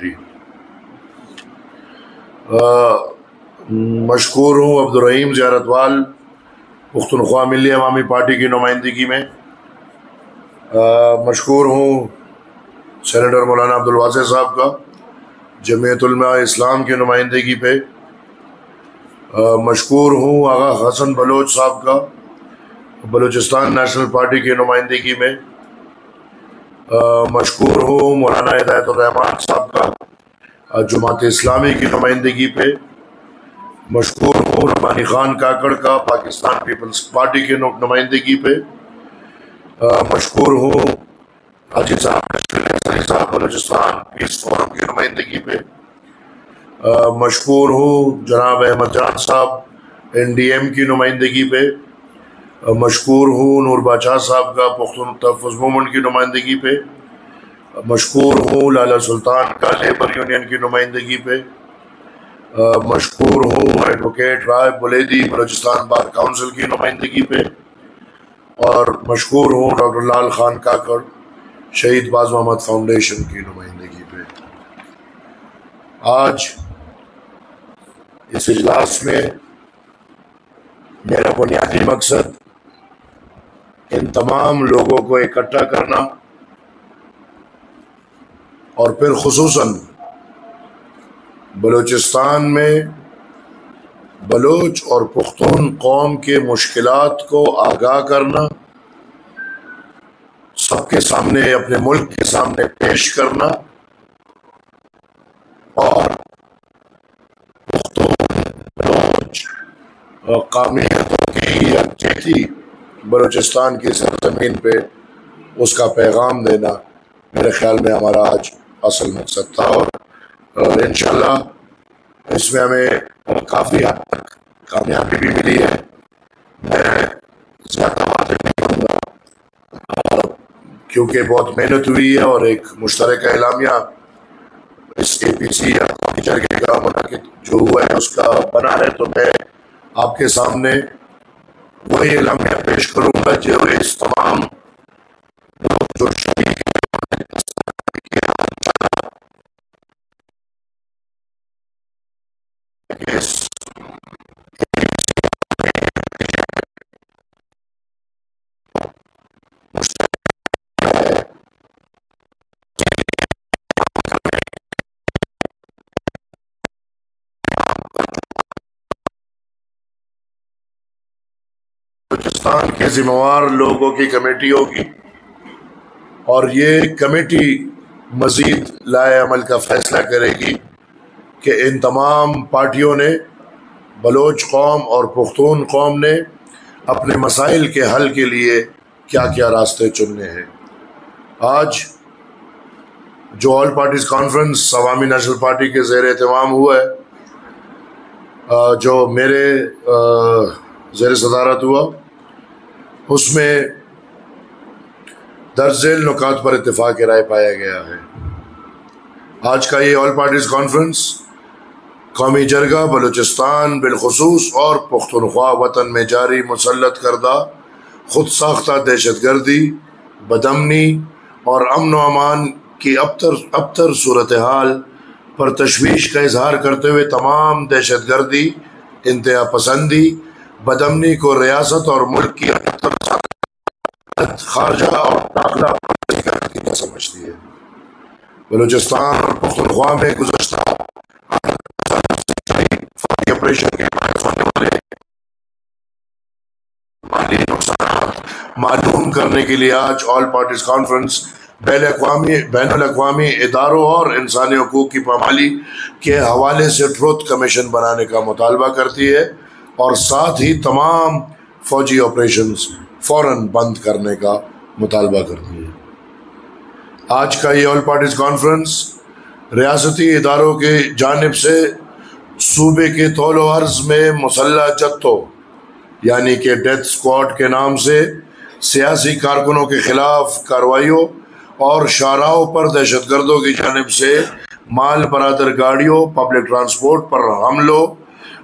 Party. مشکور ہوں عبدالرحیم زیارت وال پختونخوا ملی عوامی پارٹی کی نمائندگی میں۔ مشکور ہوں سینیٹر مولانا عبدالواسع صاحب کا جمعیت علماء اسلام کی نمائندگی پہ۔ مشکور ہوں آغا حسن بلوچ صاحب کا بلوچستان نیشنل پارٹی کی نمائندگی میں۔ مشکور ہوں مولانا ہدایت الرحمان صاحب کا جماعت اسلامی کی نمائندگی پہ۔ مشکور ہوں ربانی خان کاکڑ کا پاکستان پیپلز پارٹی کی نمائندگی پہ۔ مشکور ہوں حاجی صاحب بلوچستان پیس فورم کی نمائندگی پہ۔ مشکور ہوں جناب احمد جان صاحب این ڈی ایم کی نمائندگی پہ۔ مشکور ہوں نور باچا صاحب کا پختون تحفظ موومنٹ کی نمائندگی پہ۔ مشکور ہوں لالا سلطان کا لیبر یونین کی نمائندگی پہ۔ مشکور ہوں ایڈوکیٹ رائے بلیدی بلوچستان بار کونسل کی نمائندگی پہ۔ اور مشکور ہوں ڈاکٹر لال خان کاکڑ شہید باز محمد فاؤنڈیشن کی نمائندگی پہ۔ آج اس اجلاس میں میرا بنیادی مقصد ان تمام لوگوں کو اکٹھا کرنا اور پھر خصوصاً بلوچستان میں بلوچ اور پختون قوم کے مشکلات کو آگاہ کرنا، سب کے سامنے اپنے ملک کے سامنے پیش کرنا، اور پختون بلوچ قومیتوں کی یکجہتی بلوچستان کی سرزمین پہ اس کا پیغام دینا میرے خیال میں ہمارا آج اصل مقصد تھا، اور انشاءاللہ اس میں ہمیں کافی حد تک کامیابی بھی ملی ہے۔ میں زیادہ باتیں نہیں کروں گا کیونکہ بہت محنت ہوئی ہے اور ایک مشترکہ اعلامیہ اس اے پی سی یا قومی جرگے کا منعقد جو ہوا ہے اس کا بنا ہے، تو میں آپ کے سامنے وہی اعلامیہ پیش کروں گا جو اس تمام جو شریک بلوچستان کے ذمہ وار لوگوں کی کمیٹی ہوگی، اور یہ کمیٹی مزید لائحہ عمل کا فیصلہ کرے گی کہ ان تمام پارٹیوں نے، بلوچ قوم اور پختون قوم نے اپنے مسائل کے حل کے لیے کیا کیا راستے چننے ہیں۔ آج جو آل پارٹیز کانفرنس عوامی نیشنل پارٹی کے زیر اہتمام ہوا ہے، جو میرے زیر صدارت ہوا، اس میں درج ذیل نکات پر اتفاق رائے پایا گیا ہے۔ آج کا یہ آل پارٹیز کانفرنس قومی جرگہ بلوچستان بالخصوص اور پختونخوا وطن میں جاری مسلط کردہ خود ساختہ دہشت گردی، بدامنی اور امن و امان کی ابتر صورتحال پر تشویش کا اظہار کرتے ہوئے تمام دہشت گردی، انتہا پسندی، بدامنی کو ریاست اور ملک کی خارجہ اور داخلہ پالیسی سمجھتی ہے۔ بلوچستان اور پختونخوا میں گزشتہ فوجی آپریشن کے باعث ہونے والے مالی نقصانات معلوم کرنے کے لیے آج آل پارٹیز کانفرنس بین الاقوامی اداروں اور انسانی حقوق کی پامالی کے حوالے سے ٹروتھ کمیشن بنانے کا مطالبہ کرتی ہے، اور ساتھ ہی تمام فوجی آپریشنز فوراً بند کرنے کا مطالبہ کرتی ہے۔ آج کا یہ آل پارٹیز کانفرنس ریاستی اداروں کی جانب سے صوبے کے طول و عرض میں مسلح جتوں یعنی کہ ڈیتھ سکواڈ کے نام سے سیاسی کارکنوں کے خلاف کارروائیوں اور شاہراہوں پر دہشت گردوں کی جانب سے مال برادر گاڑیوں، پبلک ٹرانسپورٹ پر حملوں،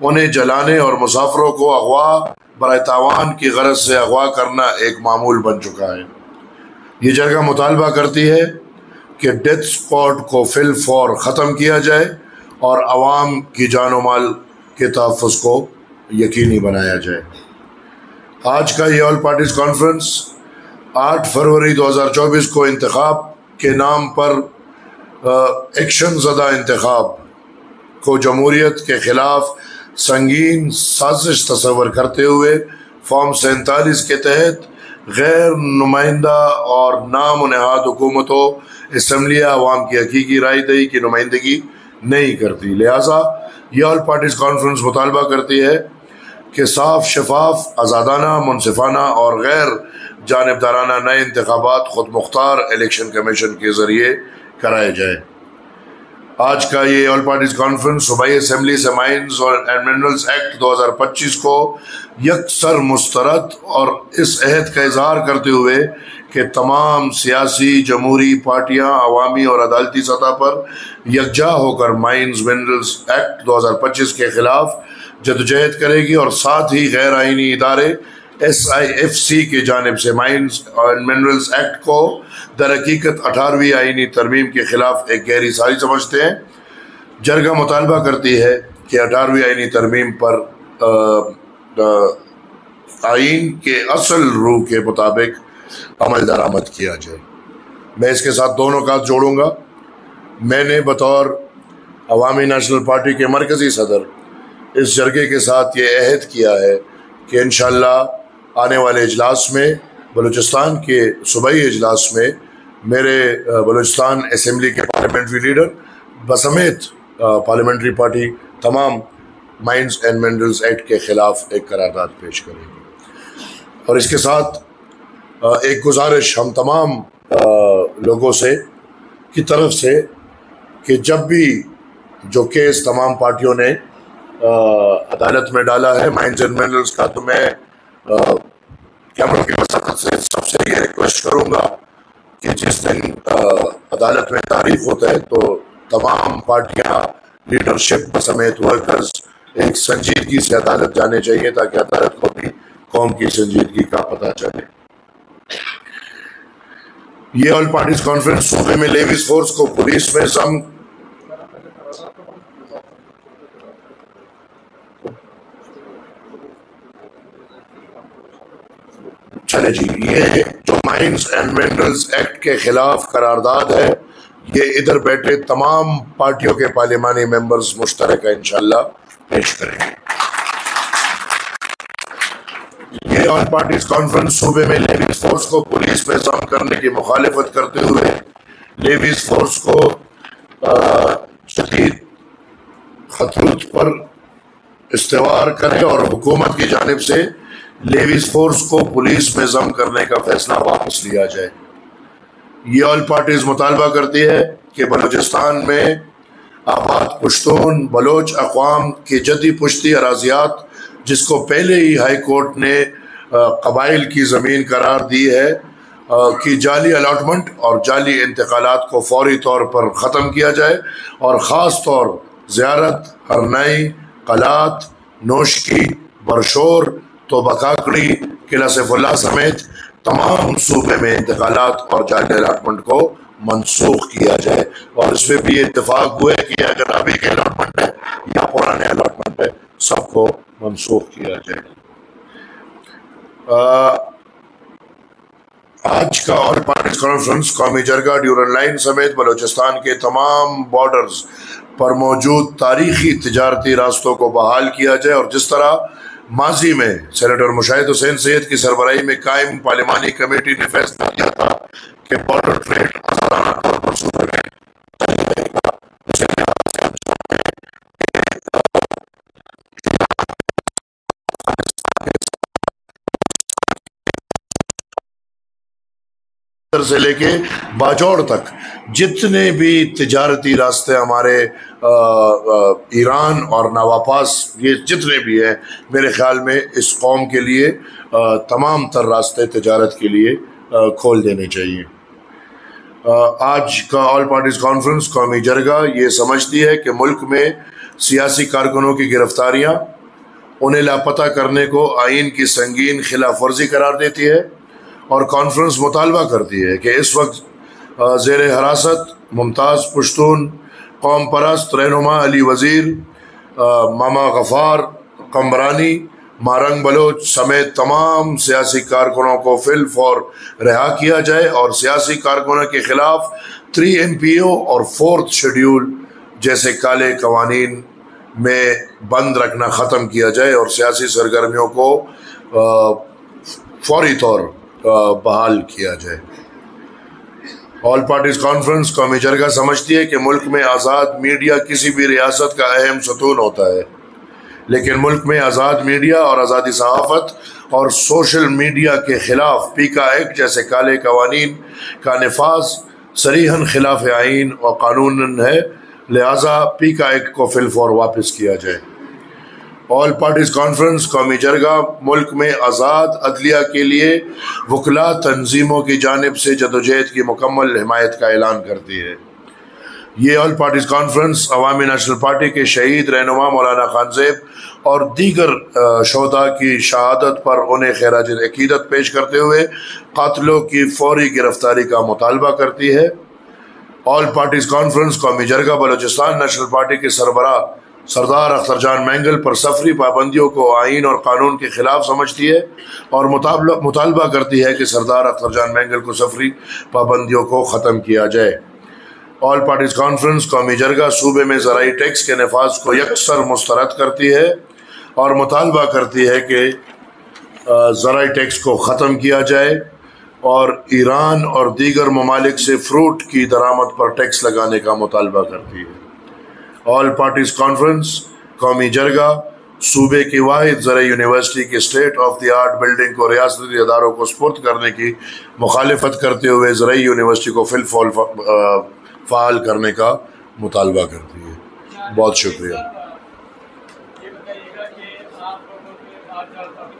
انہیں جلانے اور مسافروں کو اغوا برائے تاوان کی غرض سے اغوا کرنا ایک معمول بن چکا ہے۔ یہ جرگہ مطالبہ کرتی ہے کہ کہ ڈیتھ اسپاٹ کو فی الفور ختم کیا جائے اور عوام کی جان و مال کے تحفظ کو یقینی بنایا جائے۔ آج کا یہ آل پارٹیز کانفرنس 8 فروری 2024 کو انتخاب کے نام پر ایکشن زدہ انتخاب کو جمہوریت کے خلاف سنگین سازش تصور کرتے ہوئے فارم 47 کے تحت غیر نمائندہ اور نام و نہاد حکومتوں اسمبلیہ عوام کی حقیقی رائے دہی کی نمائندگی نہیں کرتی، لہٰذا یہ آل پارٹیز کانفرنس مطالبہ کرتی ہے کہ صاف، شفاف، آزادانہ، منصفانہ اور غیر جانبدارانہ نئے انتخابات خود مختار الیکشن کمیشن کے ذریعے کرائے جائے۔ آج کا یہ آل پارٹیز کانفرنس صوبائی اسمبلی سے مائنز اینڈ منرلز ایکٹ 2025 کو یکسر مسترد اور اس عہد کا اظہار کرتے ہوئے کہ تمام سیاسی جمہوری پارٹیاں عوامی اور عدالتی سطح پر یکجا ہو کر مائنز منرلز ایکٹ 2025 کے خلاف جدوجہد کرے گی اور ساتھ ہی غیر آئینی ادارے SIFC کی جانب سے مائنز اینڈ منرلز ایکٹ کو در حقیقت 18ویں آئینی ترمیم کے خلاف ایک گہری سازش سمجھتے ہیں۔ جرگہ مطالبہ کرتی ہے کہ 18ویں آئینی ترمیم پر آئین کے اصل روح کے مطابق عمل درآمد کیا جائے۔ میں اس کے ساتھ دو نکات جوڑوں گا۔ میں نے بطور عوامی نیشنل پارٹی کے مرکزی صدر اس جرگے کے ساتھ یہ عہد کیا ہے کہ انشاءاللہ آنے والے اجلاس میں، بلوچستان کے صوبائی اجلاس میں، میرے بلوچستان اسمبلی کے پارلیمنٹری لیڈر بسمیت پارلیمنٹری پارٹی تمام مائنز اینڈ منرلز ایکٹ کے خلاف ایک قرارداد پیش کرے گی۔ اور اس کے ساتھ ایک گزارش ہم تمام لوگوں سے کی طرف سے کہ جب بھی جو کیس تمام پارٹیوں نے عدالت میں ڈالا ہے مائنز اینڈ منرلز کا، تو میں کیمروں کی وساطت سے سب سے یہ ریکویسٹ کروں گا کہ جس دن عدالت میں تاریخ ہوتا ہے تو تمام پارٹیاں، لیڈرشپ سمیت ورکرز ایک سنجیدگی سے عدالت جانے چاہیے تاکہ عدالت کو بھی قوم کی سنجیدگی کا پتہ چلے۔ یہ آل پارٹیز کانفرنس صوبے میں لیویز فورس کو پولیس میں ضم چلے جی، یہ جو مائنز اینڈ منرلز ایکٹ کے خلاف قرارداد ہے، یہ ادھر بیٹھے تمام پارٹیوں کے پارلیمانی ممبرز مشترکہ انشاءاللہ پیش کریں گے۔ یہ آل پارٹیز کانفرنس صوبے میں لیویز فورس کو پولیس میں ضم کرنے کی مخالفت کرتے ہوئے لیویز فورس کو شدید خطوط پر استوار کرے اور حکومت کی جانب سے لیویز فورس کو پولیس میں ضم کرنے کا فیصلہ واپس لیا جائے۔ یہ آل پارٹیز مطالبہ کرتی ہے کہ بلوچستان میں آباد پشتون بلوچ اقوام کی جدی پشتی اراضیات، جس کو پہلے ہی ہائی کورٹ نے قبائل کی زمین قرار دی ہے، کی جعلی الاٹمنٹ اور جعلی انتقالات کو فوری طور پر ختم کیا جائے اور خاص طور زیارت، ہرنائی، قلات، نوشکی، برشور، توبہ کاکڑی، قلعہ سیف اللہ سمیت تمام صوبے میں انتقالات اور جعلی الاٹمنٹ کو منسوخ کیا جائے۔ اور اس میں بھی اتفاق ہوئے کہ اگر ابھی کے الاٹمنٹ ہے یا پرانے الاٹمنٹ ہے، سب کو منسوخ کیا جائے۔ آج کا آل پارٹیز کانفرنس قومی جرگہ ڈیورن لائن سمیت بلوچستان کے تمام بارڈرز پر موجود تاریخی تجارتی راستوں کو بحال کیا جائے اور جس طرح ماضی میں سینیٹر مشاہد حسین سید کی سربراہی میں قائم پارلیمانی کمیٹی نے فیصلہ کیا تھا کہ بارڈر ٹریڈ آزادانہ طور پر صوبے میں جاری رہے گا، اسے لحاظ سے ہم چاہتے ہیں سے لے کے باجوڑ تک جتنے بھی تجارتی راستے ہمارے ایران اور نواپاس، یہ جتنے بھی ہیں، میرے خیال میں اس قوم کے لیے تمام تر راستے تجارت کے لیے کھول دینے چاہیے۔ آج کا آل پارٹیز کانفرنس قومی جرگہ یہ سمجھتی ہے کہ ملک میں سیاسی کارکنوں کی گرفتاریاں انہیں لاپتہ کرنے کو آئین کی سنگین خلاف ورزی قرار دیتی ہے اور کانفرنس مطالبہ کرتی ہے کہ اس وقت زیر حراست ممتاز پشتون قوم پرست رہنما علی وزیر، ماما غفار قمبرانی، مارنگ بلوچ سمیت تمام سیاسی کارکنوں کو فی الفور رہا کیا جائے اور سیاسی کارکنوں کے خلاف 3 MPO اور 4th شیڈیول جیسے کالے قوانین میں بند رکھنا ختم کیا جائے اور سیاسی سرگرمیوں کو فوری طور بحال کیا جائے۔ آل پارٹیز کانفرنس قومی جرگہ سمجھتی ہے کہ ملک میں آزاد میڈیا کسی بھی ریاست کا اہم ستون ہوتا ہے، لیکن ملک میں آزاد میڈیا اور آزادی صحافت اور سوشل میڈیا کے خلاف پیکا ایکٹ جیسے کالے قوانین کا نفاذ صریحاً خلاف آئین اور قانون ہے، لہذا پیکا ایکٹ کو فی الفور واپس کیا جائے۔ آل پارٹیز کانفرنس قومی جرگہ ملک میں آزاد عدلیہ کے لیے وکلاء تنظیموں کی جانب سے جدوجہد کی مکمل حمایت کا اعلان کرتی ہے۔ یہ آل پارٹیز کانفرنس عوامی نیشنل پارٹی کے شہید رہنما مولانا خان زیب اور دیگر شہداء کی شہادت پر انہیں خراج عقیدت پیش کرتے ہوئے قاتلوں کی فوری گرفتاری کا مطالبہ کرتی ہے۔ آل پارٹیز کانفرنس قومی جرگہ بلوچستان نیشنل پارٹی کے سربراہ سردار اختر جان مینگل پر سفری پابندیوں کو آئین اور قانون کے خلاف سمجھتی ہے اور مطالبہ کرتی ہے کہ سردار اختر جان مینگل کو سفری پابندیوں کو ختم کیا جائے۔ آل پارٹیز کانفرنس قومی جرگہ صوبے میں زرعی ٹیکس کے نفاذ کو یکسر مسترد کرتی ہے اور مطالبہ کرتی ہے کہ زرعی ٹیکس کو ختم کیا جائے اور ایران اور دیگر ممالک سے فروٹ کی درآمد پر ٹیکس لگانے کا مطالبہ کرتی ہے۔ آل پارٹیز کانفرنس قومی جرگہ صوبے کی واحد زرعی یونیورسٹی کی state of the art building کو ریاستی اداروں کو سپرد کرنے کی مخالفت کرتے ہوئے زرعی یونیورسٹی کو فی الفور فعال کرنے کا مطالبہ کرتی ہے۔ بہت شکریہ۔